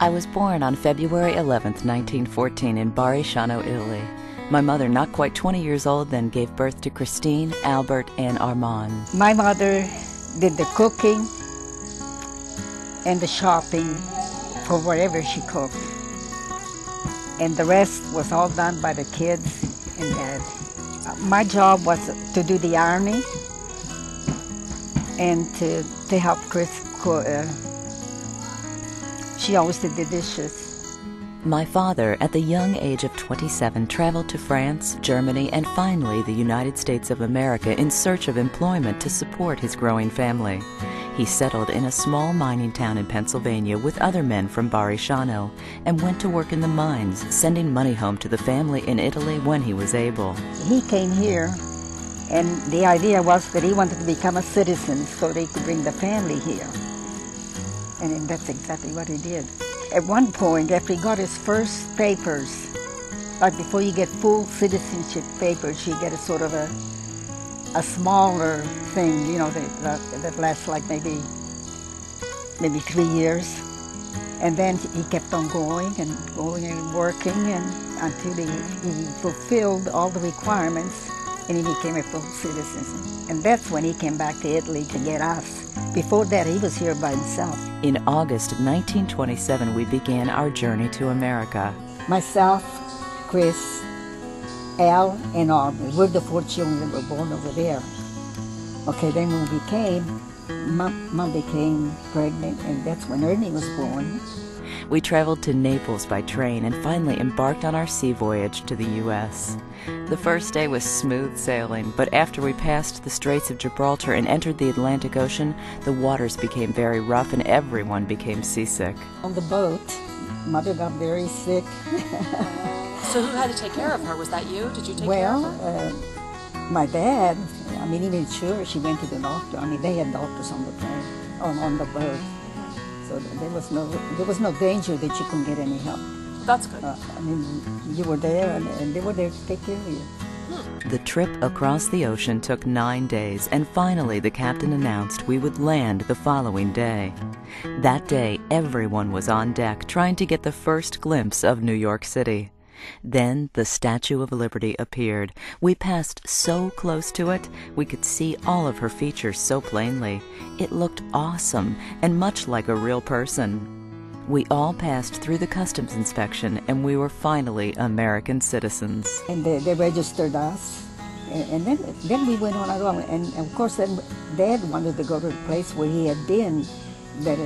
I was born on February 11th, 1914 in Barisciano, Italy. My mother, not quite 20 years old, then gave birth to Christine, Albert, and Armand. My mother did the cooking and the shopping for whatever she cooked. And the rest was all done by the kids and Dad. My job was to do the ironing and to help Chris cook. She always did the dishes. My father, at the young age of 27, traveled to France, Germany, and finally the United States of America in search of employment to support his growing family. He settled in a small mining town in Pennsylvania with other men from Barisciano and went to work in the mines, sending money home to the family in Italy when he was able. He came here, and the idea was that he wanted to become a citizen so they could bring the family here. And that's exactly what he did. At one point, after he got his first papers, like before you get full citizenship papers, you get a sort of a smaller thing, you know, that lasts like maybe 3 years. And then he kept on going and working and until he fulfilled all the requirements and he became a full citizen. And that's when he came back to Italy to get us. Before that, he was here by himself. In August of 1927, we began our journey to America. Myself, Chris, Al, and Aubrey, we're the 4 children that were born over there. Okay, then when we came, Mom became pregnant, and that's when Ernie was born. We traveled to Naples by train and finally embarked on our sea voyage to the U.S. The first day was smooth sailing, but after we passed the Straits of Gibraltar and entered the Atlantic Ocean, the waters became very rough and everyone became seasick. On the boat, Mother got very sick. So who had to take care of her? Was that you? Did you take care of her? My dad, I mean, even sure she went to the doctor. I mean, they had doctors on the plane, on the boat. So there was no danger that you couldn't get any help. That's good. I mean, you were there, and they were there to take care of you. The trip across the ocean took 9 days, and finally the captain announced we would land the following day. That day, everyone was on deck trying to get the first glimpse of New York City. Then the Statue of Liberty appeared. We passed so close to it, we could see all of her features so plainly. It looked awesome and much like a real person. We all passed through the customs inspection and we were finally American citizens. And they registered us. And then we went on our own. And of course, then Dad wanted to go to the place where he had been, that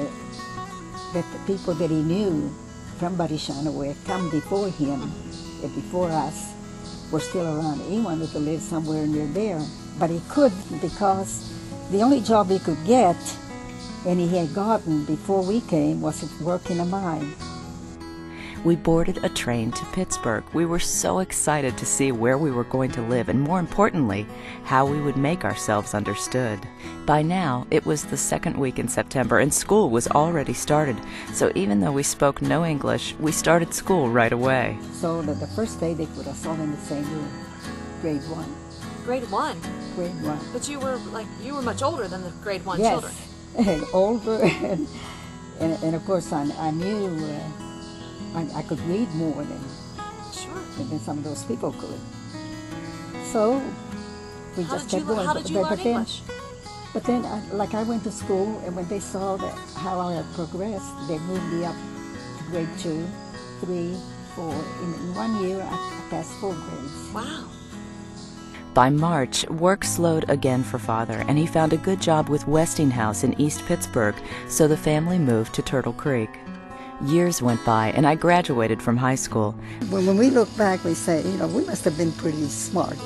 the people that he knew from Barisciano who had come before him, before us, were still around. He wanted to live somewhere near there, but he couldn't because the only job he could get, and he had gotten before we came, was to work in a mine. We boarded a train to Pittsburgh. We were so excited to see where we were going to live and, more importantly, how we would make ourselves understood. By now, it was the second week in September and school was already started. So even though we spoke no English, we started school right away. So the first day they put us all in the same room, grade 1. Grade 1? Grade 1. But you were much older than the grade 1 yes. children. And older, and of course I knew I could read more than some of those people could. So we just kept going. How did you learn English? But then, like I went to school, and when they saw how I had progressed, they moved me up to grade 2, 3, 4. In 1 year, I passed 4 grades. Wow. By March, work slowed again for Father, and he found a good job with Westinghouse in East Pittsburgh, so the family moved to Turtle Creek. Years went by, and I graduated from high school. When we look back, we say, you know, we must have been pretty smart.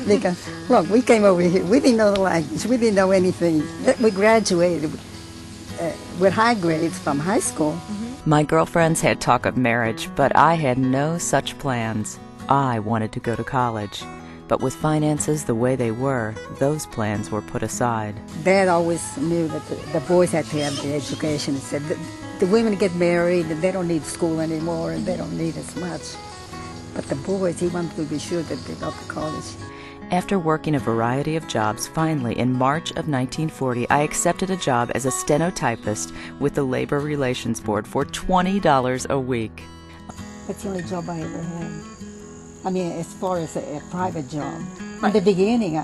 Because, look, we came over here, we didn't know the language, we didn't know anything. We graduated with high grades from high school. My girlfriends had talk of marriage, but I had no such plans. I wanted to go to college. But with finances the way they were, those plans were put aside. Dad always knew that the boys had to have the education. He said the women get married and they don't need school anymore and they don't need as much. But the boys, he wanted to be sure that they got to college. After working a variety of jobs, finally, in March of 1940, I accepted a job as a stenotypist with the Labor Relations Board for $20 a week. That's the only job I ever had. I mean, as far as a private job. Right. In the beginning,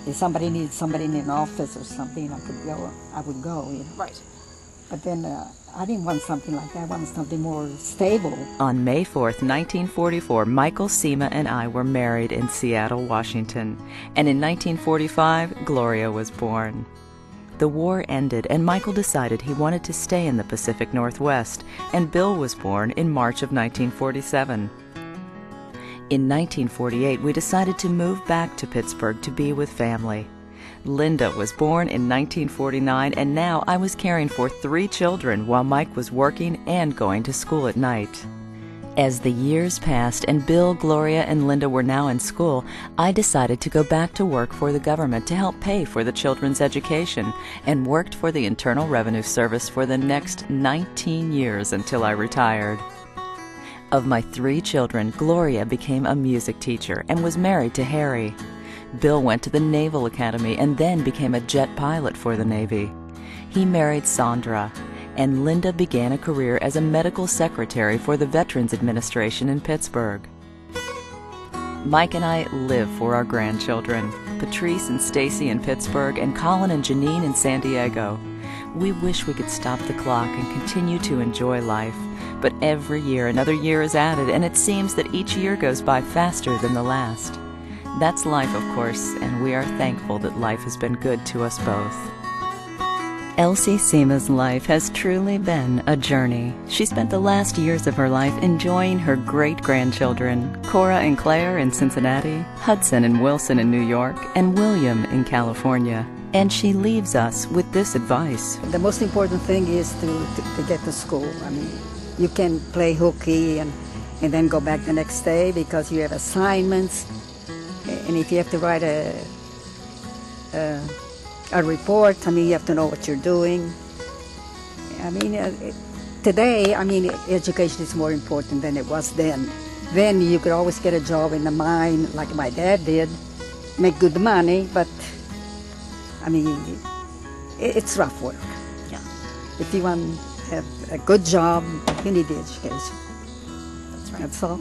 if somebody needed somebody in an office or something, I would go. You know. Right. But then I didn't want something like that. I wanted something more stable. On May 4th, 1944, Michael, Cima, and I were married in Seattle, Washington. And in 1945, Gloria was born. The war ended, and Michael decided he wanted to stay in the Pacific Northwest, and Bill was born in March of 1947. In 1948, we decided to move back to Pittsburgh to be with family. Linda was born in 1949, and now I was caring for 3 children while Mike was working and going to school at night. As the years passed and Bill, Gloria, and Linda were now in school, I decided to go back to work for the government to help pay for the children's education, and worked for the Internal Revenue Service for the next 19 years until I retired. Of my 3 children, Gloria became a music teacher and was married to Harry. Bill went to the Naval Academy and then became a jet pilot for the Navy. He married Sandra, and Linda began a career as a medical secretary for the Veterans Administration in Pittsburgh. Mike and I live for our grandchildren, Patrice and Stacy in Pittsburgh, and Colin and Janine in San Diego. We wish we could stop the clock and continue to enjoy life, but every year another year is added, and it seems that each year goes by faster than the last. That's life, of course, and we are thankful that life has been good to us both. Elsie Cima's life has truly been a journey. She spent the last years of her life enjoying her great-grandchildren, Cora and Claire in Cincinnati, Hudson and Wilson in New York, and William in California. And she leaves us with this advice. The most important thing is to get to school. I mean, you can play hooky and then go back the next day because you have assignments. And if you have to write a report, I mean, you have to know what you're doing. I mean, today, I mean, education is more important than it was then. Then you could always get a job in the mine, like my dad did, make good money, but, I mean, it's rough work. Yeah. If you want to have a good job, you need the education. That's right. That's all.